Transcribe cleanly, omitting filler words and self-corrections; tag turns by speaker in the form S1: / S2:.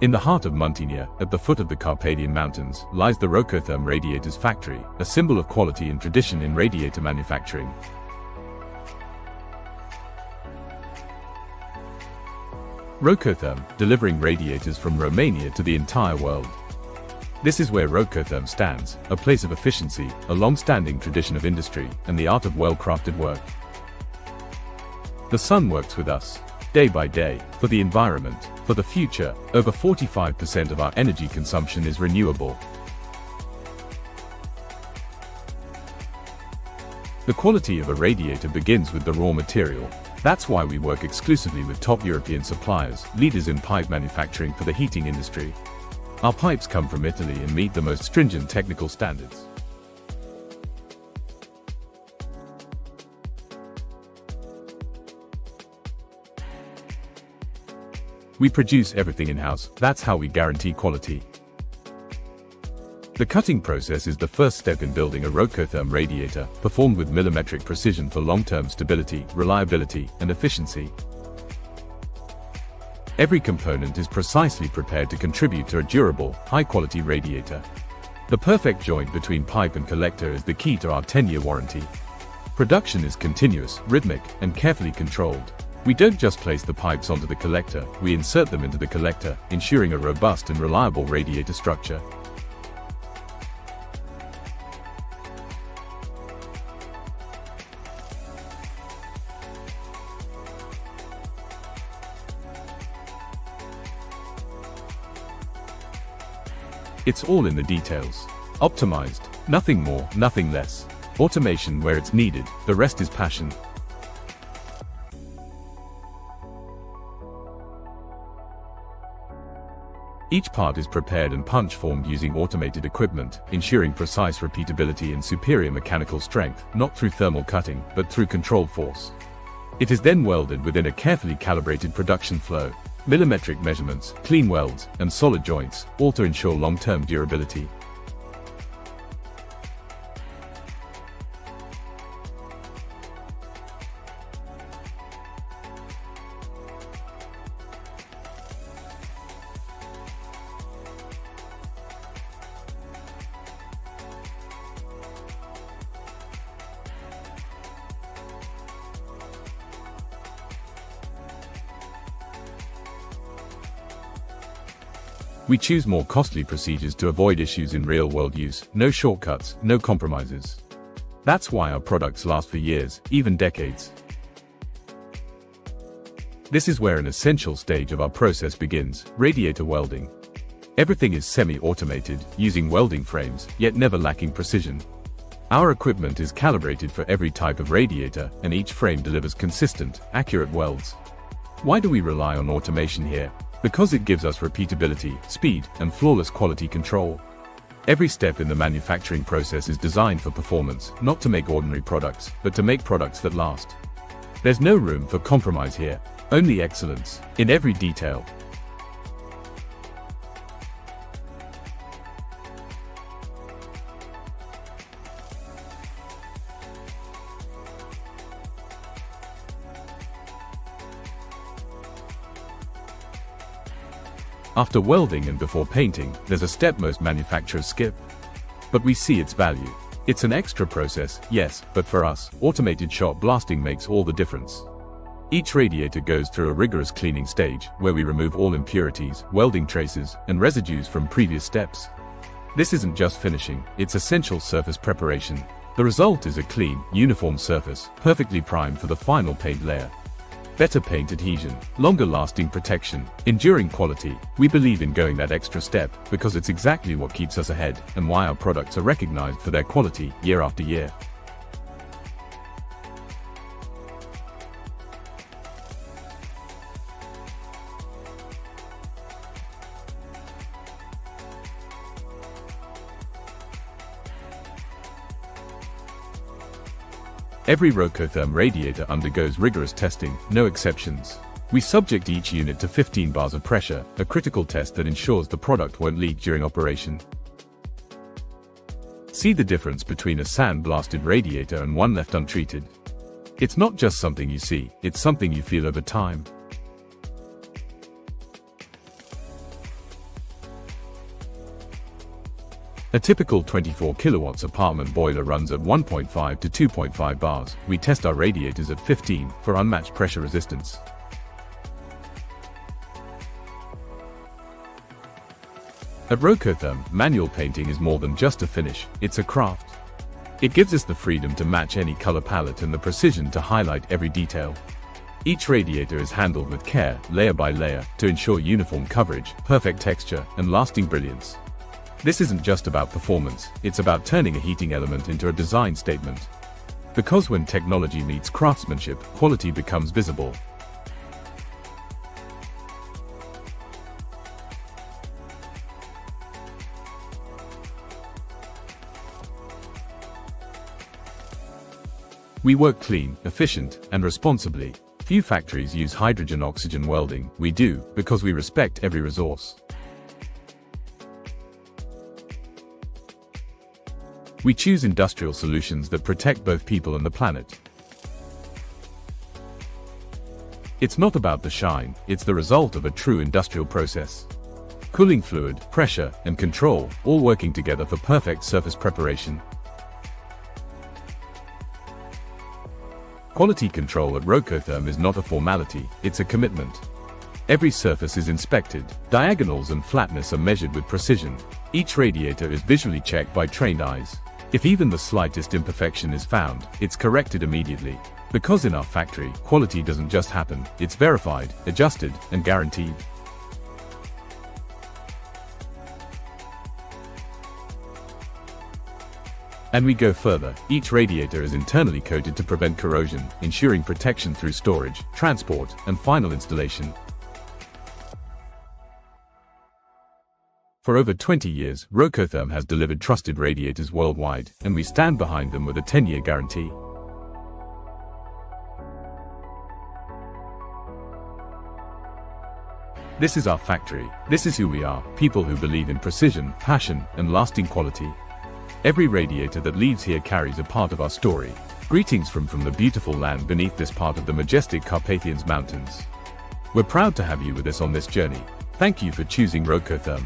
S1: In the heart of Muntinia, at the foot of the Carpathian Mountains, lies the ROCOTHERM Radiators factory, a symbol of quality and tradition in radiator manufacturing. ROCOTHERM, delivering radiators from Romania to the entire world. This is where ROCOTHERM stands, a place of efficiency, a long-standing tradition of industry, and the art of well-crafted work. The sun works with us, day by day, for the environment, for the future. Over 45% of our energy consumption is renewable. The quality of a radiator begins with the raw material. That's why we work exclusively with top European suppliers, leaders in pipe manufacturing for the heating industry. Our pipes come from Italy and meet the most stringent technical standards. We produce everything in-house. That's how we guarantee quality. The cutting process is the first step in building a ROCOTHERM radiator, performed with millimetric precision for long-term stability, reliability, and efficiency. Every component is precisely prepared to contribute to a durable, high-quality radiator. The perfect joint between pipe and collector is the key to our 10-year warranty. Production is continuous, rhythmic, and carefully controlled. We don't just place the pipes onto the collector, we insert them into the collector, ensuring a robust and reliable radiator structure. It's all in the details. Optimized. Nothing more, nothing less. Automation where it's needed, the rest is passion. Each part is prepared and punch-formed using automated equipment, ensuring precise repeatability and superior mechanical strength, not through thermal cutting, but through controlled force. It is then welded within a carefully calibrated production flow. Millimetric measurements, clean welds, and solid joints, all to ensure long-term durability. We choose more costly procedures to avoid issues in real-world use. No shortcuts, no compromises. That's why our products last for years, even decades. This is where an essential stage of our process begins: radiator welding. Everything is semi-automated, using welding frames, yet never lacking precision. Our equipment is calibrated for every type of radiator, and each frame delivers consistent, accurate welds. Why do we rely on automation here? Because it gives us repeatability, speed, and flawless quality control. Every step in the manufacturing process is designed for performance, not to make ordinary products, but to make products that last. There's no room for compromise here, only excellence, in every detail. After welding and before painting, there's a step most manufacturers skip. But we see its value. It's an extra process, yes, but for us, automated shot blasting makes all the difference. Each radiator goes through a rigorous cleaning stage, where we remove all impurities, welding traces, and residues from previous steps. This isn't just finishing, it's essential surface preparation. The result is a clean, uniform surface, perfectly primed for the final paint layer. Better paint adhesion, longer lasting protection, enduring quality. We believe in going that extra step, because it's exactly what keeps us ahead, and why our products are recognized for their quality, year after year. Every ROCOTHERM radiator undergoes rigorous testing, no exceptions. We subject each unit to 15 bars of pressure, a critical test that ensures the product won't leak during operation. See the difference between a sand-blasted radiator and one left untreated. It's not just something you see, it's something you feel over time. A typical 24 kilowatts apartment boiler runs at 1.5 to 2.5 bars. We test our radiators at 15 for unmatched pressure resistance. At ROCOTHERM, manual painting is more than just a finish, it's a craft. It gives us the freedom to match any color palette and the precision to highlight every detail. Each radiator is handled with care, layer by layer, to ensure uniform coverage, perfect texture, and lasting brilliance. This isn't just about performance, it's about turning a heating element into a design statement. Because when technology meets craftsmanship, quality becomes visible. We work clean, efficient, and responsibly. Few factories use hydrogen-oxygen welding. We do, because we respect every resource. We choose industrial solutions that protect both people and the planet. It's not about the shine, it's the result of a true industrial process. Cooling fluid, pressure, and control, all working together for perfect surface preparation. Quality control at ROCOTHERM is not a formality, it's a commitment. Every surface is inspected, diagonals and flatness are measured with precision. Each radiator is visually checked by trained eyes. If even the slightest imperfection is found, it's corrected immediately. Because in our factory, quality doesn't just happen, it's verified, adjusted, and guaranteed. And we go further. Each radiator is internally coated to prevent corrosion, ensuring protection through storage, transport, and final installation. For over 20 years, ROCOTHERM has delivered trusted radiators worldwide, and we stand behind them with a 10-year guarantee. This is our factory. This is who we are, people who believe in precision, passion, and lasting quality. Every radiator that leaves here carries a part of our story. Greetings from the beautiful land beneath this part of the majestic Carpathian Mountains. We're proud to have you with us on this journey. Thank you for choosing ROCOTHERM.